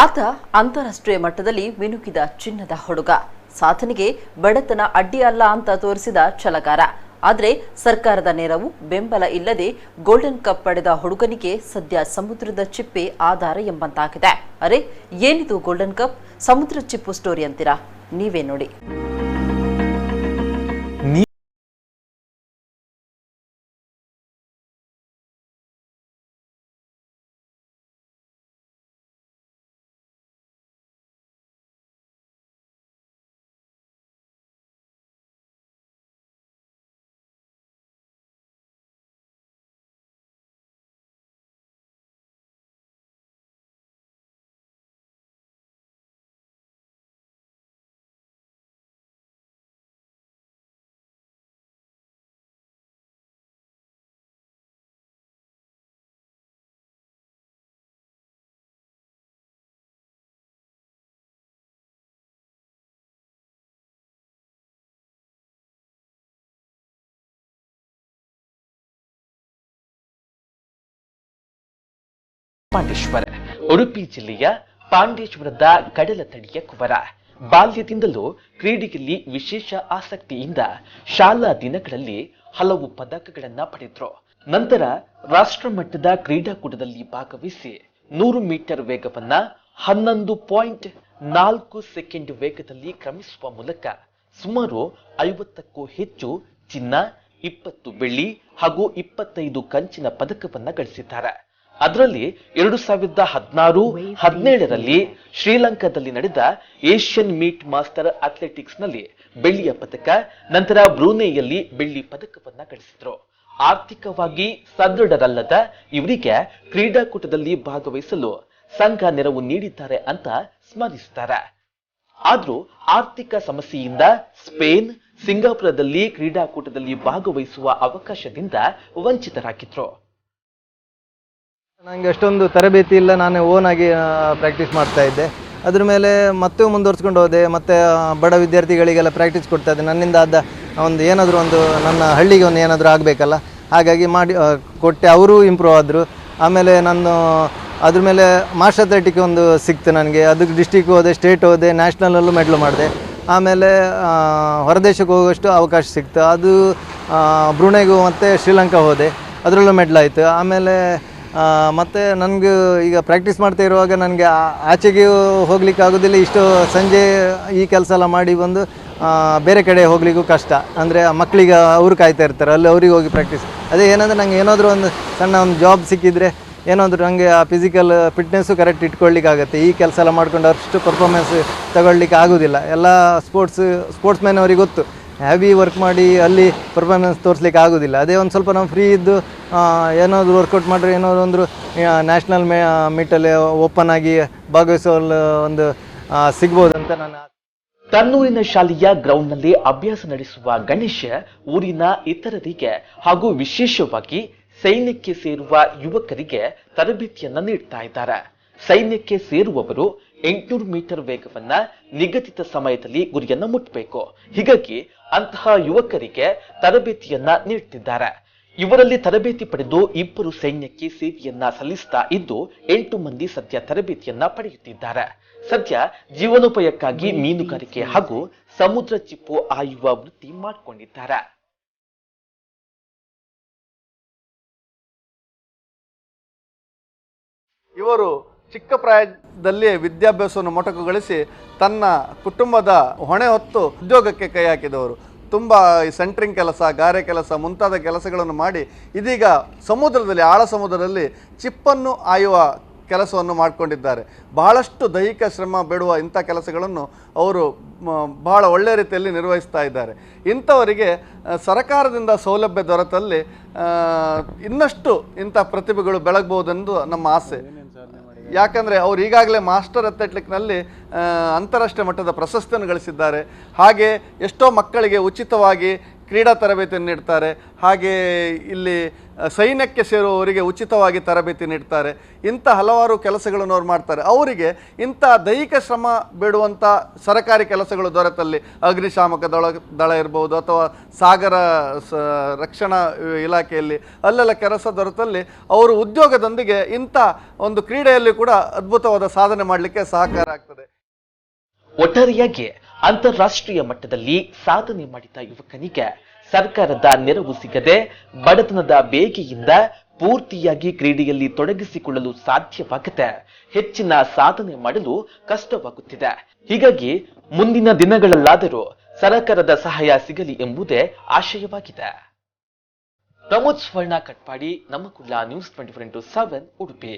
ಆತ ಅಂತಾರಾಷ್ಟ್ರೀಯ ಮಟ್ಟದಲ್ಲಿ ಮಿನುಕಿದ ಚಿನ್ನದ ಹುಡುಗ. ಸಾಧನೆಗೆ ಬಡತನ ಅಡ್ಡಿ ಅಲ್ಲ ಅಂತ ತೋರಿಸಿದ ಛಲಗಾರ. ಆದರೆ ಸರ್ಕಾರದ ನೆರವು ಬೆಂಬಲ ಇಲ್ಲದೆ ಗೋಲ್ಡನ್ ಕಪ್ ಪಡೆದ ಹುಡುಗನಿಗೆ ಸದ್ಯ ಸಮುದ್ರದ ಚಿಪ್ಪೆ ಆಧಾರ ಎಂಬಂತಾಗಿದೆ. ಅರೆ, ಏನಿದು ಗೋಲ್ಡನ್ ಕಪ್? ಸಮುದ್ರ ಚಿಪ್ಪು ಸ್ಟೋರಿ ಅಂತೀರಾ? ನೀವೇ ನೋಡಿ. ಪಾಂಡೇಶ್ವರ ಉಡುಪಿ ಜಿಲ್ಲೆಯ ಪಾಂಡೇಶ್ವರದ ಕಡಲ ತಡಿಯ ಕುವರ. ಬಾಲ್ಯದಿಂದಲೂ ಕ್ರೀಡೆಯಲ್ಲಿ ವಿಶೇಷ ಆಸಕ್ತಿಯಿಂದ ಶಾಲಾ ದಿನಗಳಲ್ಲಿ ಹಲವು ಪದಕಗಳನ್ನ ಪಡೆದ್ರು. ನಂತರ ರಾಷ್ಟ್ರ ಮಟ್ಟದ ಕ್ರೀಡಾಕೂಟದಲ್ಲಿ ಭಾಗವಹಿಸಿ 100 ಮೀಟರ್ ವೇಗವನ್ನ 11.4 ಸೆಕೆಂಡ್ ವೇಗದಲ್ಲಿ ಕ್ರಮಿಸುವ ಮೂಲಕ ಸುಮಾರು 50ಕ್ಕೂ ಹೆಚ್ಚು ಚಿನ್ನ, 20 ಬೆಳ್ಳಿ ಹಾಗೂ 25 ಕಂಚಿನ ಪದಕವನ್ನ ಗಳಿಸಿದ್ದಾರೆ. ಅದರಲ್ಲಿ 2016-17ರಲ್ಲಿ ಶ್ರೀಲಂಕಾದಲ್ಲಿ ನಡೆದ ಏಷ್ಯನ್ ಮೀಟ್ ಮಾಸ್ಟರ್ ಅಥ್ಲೆಟಿಕ್ಸ್ ನಲ್ಲಿ ಬೆಳ್ಳಿಯ ಪದಕ, ನಂತರ ಬ್ರೂನೇಯಲ್ಲಿ ಬೆಳ್ಳಿ ಪದಕವನ್ನ ಗಳಿಸಿದ್ರು. ಆರ್ಥಿಕವಾಗಿ ಸದೃಢರಲ್ಲದ ಇವರಿಗೆ ಕ್ರೀಡಾಕೂಟದಲ್ಲಿ ಭಾಗವಹಿಸಲು ಸಂಘ ನೆರವು ನೀಡಿದ್ದಾರೆ ಅಂತ ಸ್ಮರಿಸುತ್ತಾರೆ. ಆದ್ರೂ ಆರ್ಥಿಕ ಸಮಸ್ಯೆಯಿಂದ ಸ್ಪೇನ್, ಸಿಂಗಾಪುರದಲ್ಲಿ ಕ್ರೀಡಾಕೂಟದಲ್ಲಿ ಭಾಗವಹಿಸುವ ಅವಕಾಶದಿಂದ ವಂಚಿತರಾಗಿದ್ರು. ನನಗೆ ಅಷ್ಟೊಂದು ತರಬೇತಿ ಇಲ್ಲ, ನಾನು ಓನ್ ಆಗಿ ಪ್ರಾಕ್ಟೀಸ್ ಮಾಡ್ತಾ ಇದ್ದೆ. ಅದ್ರ ಮೇಲೆ ಮತ್ತೆ ಮುಂದುವರ್ಸ್ಕೊಂಡು ಹೋದೆ. ಮತ್ತು ಬಡ ವಿದ್ಯಾರ್ಥಿಗಳಿಗೆಲ್ಲ ಪ್ರಾಕ್ಟೀಸ್ ಕೊಡ್ತಾ ಇದ್ದೆ. ನನ್ನಿಂದ ಆದ ಒಂದು ಏನಾದರೂ ಒಂದು ನನ್ನ ಹಳ್ಳಿಗೆ ಒಂದು ಏನಾದರೂ ಆಗಬೇಕಲ್ಲ, ಹಾಗಾಗಿ ಮಾಡಿ ಕೊಟ್ಟೆ. ಅವರು ಇಂಪ್ರೂವ್ ಆದರು. ಆಮೇಲೆ ನಾನು ಅದ್ರ ಮೇಲೆ ಮಾರ್ಷಲ್ ಅಥ್ಲೆಟಿಕ್ ಒಂದು ಸಿಕ್ತು ನನಗೆ. ಅದಕ್ಕೆ ಡಿಸ್ಟಿಕ್ ಹೋದೆ, ಸ್ಟೇಟ್ ಹೋದೆ, ನ್ಯಾಷನಲಲ್ಲೂ ಮೆಡ್ಲು ಮಾಡಿದೆ. ಆಮೇಲೆ ಹೊರದೇಶಕ್ಕೆ ಹೋಗೋಷ್ಟು ಅವಕಾಶ ಸಿಕ್ತು. ಅದು ಬ್ರೂನೈಗೂ ಮತ್ತು ಶ್ರೀಲಂಕಾ ಹೋದೆ, ಅದರಲ್ಲೂ ಮೆಡ್ಲಾಯಿತು. ಆಮೇಲೆ ಮತ್ತು ನನಗೆ ಈಗ ಪ್ರಾಕ್ಟೀಸ್ ಮಾಡ್ತಾ ಇರುವಾಗ ನನಗೆ ಆಚೆಗೆ ಹೋಗ್ಲಿಕ್ಕೆ ಆಗೋದಿಲ್ಲ. ಇಷ್ಟು ಸಂಜೆ ಈ ಕೆಲಸ ಎಲ್ಲ ಮಾಡಿ ಬಂದು ಬೇರೆ ಕಡೆ ಹೋಗ್ಲಿಕ್ಕೂ ಕಷ್ಟ. ಅಂದರೆ ಮಕ್ಕಳಿಗೆ ಅವರು ಕಾಯ್ತಾ ಇರ್ತಾರೆ, ಅಲ್ಲಿ ಅವ್ರಿಗೆ ಹೋಗಿ ಪ್ರಾಕ್ಟೀಸ್. ಅದೇ ಏನಂದರೆ ನಂಗೆ ಏನಾದರೂ ಒಂದು ಸಣ್ಣ ಒಂದು ಜಾಬ್ ಸಿಕ್ಕಿದರೆ ಏನಾದರೂ ನನಗೆ ಆ ಫಿಸಿಕಲ್ ಫಿಟ್ನೆಸ್ಸು ಕರೆಕ್ಟ್ ಇಟ್ಕೊಳ್ಳಿಕ್ಕೆ ಆಗುತ್ತೆ. ಈ ಕೆಲಸ ಎಲ್ಲ ಮಾಡ್ಕೊಂಡು ಅಷ್ಟು ಪರ್ಫಾರ್ಮೆನ್ಸ್ ತಗೊಳ್ಳಿಕ್ಕೆ ಆಗೋದಿಲ್ಲ. ಎಲ್ಲ ಸ್ಪೋರ್ಟ್ಸ್ ಮ್ಯಾನ್ ಅವ್ರಿಗೆ ಗೊತ್ತು, ಹ್ಯಾವಿ ವರ್ಕ್ ಮಾಡಿ ಅಲ್ಲಿ ಪರ್ಫಾರ್ಮೆನ್ಸ್ ತೋರಿಸ್ಲಿಕ್ಕೆ ಆಗೋದಿಲ್ಲ. ಅದೇ ಒಂದು ಸ್ವಲ್ಪ ನಾವು ಫ್ರೀ ಇದ್ದು ಏನಾದರೂ ವರ್ಕೌಟ್ ಮಾಡಿದ್ರೆ ಏನಾದರೂ ಒಂದು ನ್ಯಾಷನಲ್ ಮೀಟಲ್ಲಿ ಓಪನ್ ಆಗಿ ಭಾಗವಹಿಸೋ ಒಂದು ಸಿಗ್ಬೋದಂತ ನಾನು. ತನ್ನೂರಿನ ಶಾಲೆಯ ಗ್ರೌಂಡ್ನಲ್ಲಿ ಅಭ್ಯಾಸ ನಡೆಸುವ ಗಣೇಶ ಊರಿನ ಇತರರಿಗೆ ಹಾಗೂ ವಿಶೇಷವಾಗಿ ಸೈನ್ಯಕ್ಕೆ ಸೇರುವ ಯುವಕರಿಗೆ ತರಬೇತಿಯನ್ನ ನೀಡ್ತಾ ಇದ್ದಾರೆ. ಸೈನ್ಯಕ್ಕೆ ಸೇರುವವರು 800 ಮೀಟರ್ ವೇಗವನ್ನ ನಿಗದಿತ ಸಮಯದಲ್ಲಿ ಗುರಿಯನ್ನ ಮುಟ್ಟಬೇಕು. ಹೀಗಾಗಿ ಅಂತಹ ಯುವಕರಿಗೆ ತರಬೇತಿಯನ್ನ ನೀಡುತ್ತಿದ್ದಾರೆ. ಇವರಲ್ಲಿ ತರಬೇತಿ ಪಡೆದು 2 ಸೈನ್ಯಕ್ಕೆ ಸೇವೆಯನ್ನ ಸಲ್ಲಿಸ್ತಾ ಇದ್ದು 8 ಮಂದಿ ಸದ್ಯ ತರಬೇತಿಯನ್ನ ಪಡೆಯುತ್ತಿದ್ದಾರೆ. ಸದ್ಯ ಜೀವನೋಪಾಯಕ್ಕಾಗಿ ಮೀನುಗಾರಿಕೆ ಹಾಗೂ ಸಮುದ್ರ ಚಿಪ್ಪು ಆಯುವ ವೃತ್ತಿ ಮಾಡಿಕೊಂಡಿದ್ದಾರೆ. ಇವರು ಚಿಕ್ಕ ಪ್ರಾಯದಲ್ಲಿಯೇ ವಿದ್ಯಾಭ್ಯಾಸವನ್ನು ಮೊಟಕುಗೊಳಿಸಿ ತನ್ನ ಕುಟುಂಬದ ಹೊಣೆ ಹೊತ್ತು ಉದ್ಯೋಗಕ್ಕೆ ಕೈ ಹಾಕಿದವರು. ತುಂಬ ಸೆಂಟ್ರಿಂಗ್ ಕೆಲಸ, ಗಾರೆ ಕೆಲಸ ಮುಂತಾದ ಕೆಲಸಗಳನ್ನು ಮಾಡಿ ಇದೀಗ ಸಮುದ್ರದಲ್ಲಿ, ಆಳ ಸಮುದ್ರದಲ್ಲಿ ಚಿಪ್ಪನ್ನು ಆಯುವ ಕೆಲಸವನ್ನು ಮಾಡಿಕೊಂಡಿದ್ದಾರೆ. ಬಹಳಷ್ಟು ದೈಹಿಕ ಶ್ರಮ ಬೇಡುವ ಇಂಥ ಕೆಲಸಗಳನ್ನು ಅವರು ಬಹಳ ಒಳ್ಳೆಯ ರೀತಿಯಲ್ಲಿ ನಿರ್ವಹಿಸ್ತಾ ಇದ್ದಾರೆ. ಇಂಥವರಿಗೆ ಸರಕಾರದಿಂದ ಸೌಲಭ್ಯ ದೊರೆತಲ್ಲಿ ಇನ್ನಷ್ಟು ಇಂಥ ಪ್ರತಿಭೆಗಳು ಬೆಳಗಬಹುದೆಂದು ನಮ್ಮ ಆಸೆ. ಯಾಕಂದರೆ ಅವರು ಈಗಾಗಲೇ ಮಾಸ್ಟರ್ ಅಥ್ಲೆಟಿಕ್ನಲ್ಲಿ ಅಂತಾರಾಷ್ಟ್ರೀಯ ಮಟ್ಟದ ಪ್ರಶಸ್ತಿಯನ್ನು ಗಳಿಸಿದ್ದಾರೆ. ಹಾಗೆ ಎಷ್ಟೋ ಮಕ್ಕಳಿಗೆ ಉಚಿತವಾಗಿ ಕ್ರೀಡಾ ತರಬೇತಿಯನ್ನು ನೀಡ್ತಾರೆ. ಹಾಗೆ ಇಲ್ಲಿ ಸೈನ್ಯಕ್ಕೆ ಸೇರುವವರಿಗೆ ಉಚಿತವಾಗಿ ತರಬೇತಿ ನೀಡ್ತಾರೆ. ಇಂಥ ಹಲವಾರು ಕೆಲಸಗಳನ್ನು ಅವ್ರು ಮಾಡ್ತಾರೆ. ಅವರಿಗೆ ಇಂಥ ದೈಹಿಕ ಶ್ರಮ ಬೇಡುವಂಥ ಸರ್ಕಾರಿ ಕೆಲಸಗಳು ದೊರೆತಲ್ಲಿ ಅಗ್ನಿಶಾಮಕ ದಳ ಇರ್ಬೋದು ಅಥವಾ ಸಾಗರ ರಕ್ಷಣಾ ಇಲಾಖೆಯಲ್ಲಿ ಅಲ್ಲೆಲ್ಲ ಕೆಲಸ ದೊರೆತಲ್ಲಿ ಅವರು ಉದ್ಯೋಗದೊಂದಿಗೆ ಇಂಥ ಒಂದು ಕ್ರೀಡೆಯಲ್ಲಿ ಕೂಡ ಅದ್ಭುತವಾದ ಸಾಧನೆ ಮಾಡಲಿಕ್ಕೆ ಸಹಕಾರ ಆಗ್ತದೆ. ಒಟ್ಟಾರೆಯಾಗಿ ಅಂತಾರಾಷ್ಟ್ರೀಯ ಮಟ್ಟದಲ್ಲಿ ಸಾಧನೆ ಮಾಡಿದ ಯುವಕನಿಗೆ ಸರ್ಕಾರದ ನೆರವು ಸಿಗದೆ ಬಡತನದ ಬೇಗೆಯಿಂದ ಪೂರ್ತಿಯಾಗಿ ಕ್ರೀಡೆಯಲ್ಲಿ ತೊಡಗಿಸಿಕೊಳ್ಳಲು ಸಾಧ್ಯವಾಗದೆ ಹೆಚ್ಚಿನ ಸಾಧನೆ ಮಾಡಲು ಕಷ್ಟವಾಗುತ್ತಿದೆ. ಹೀಗಾಗಿ ಮುಂದಿನ ದಿನಗಳಲ್ಲಾದರೂ ಸರ್ಕಾರದ ಸಹಾಯ ಸಿಗಲಿ ಎಂಬುದೇ ಆಶಯವಾಗಿದೆ. ಪ್ರಮೋದ್ ಸ್ವರ್ಣ ಕಟ್ಪಾಡಿ, ನಮ್ಮ ಕುಲ್ಲ ನ್ಯೂಸ್ 24x7 ಉಡುಪಿ.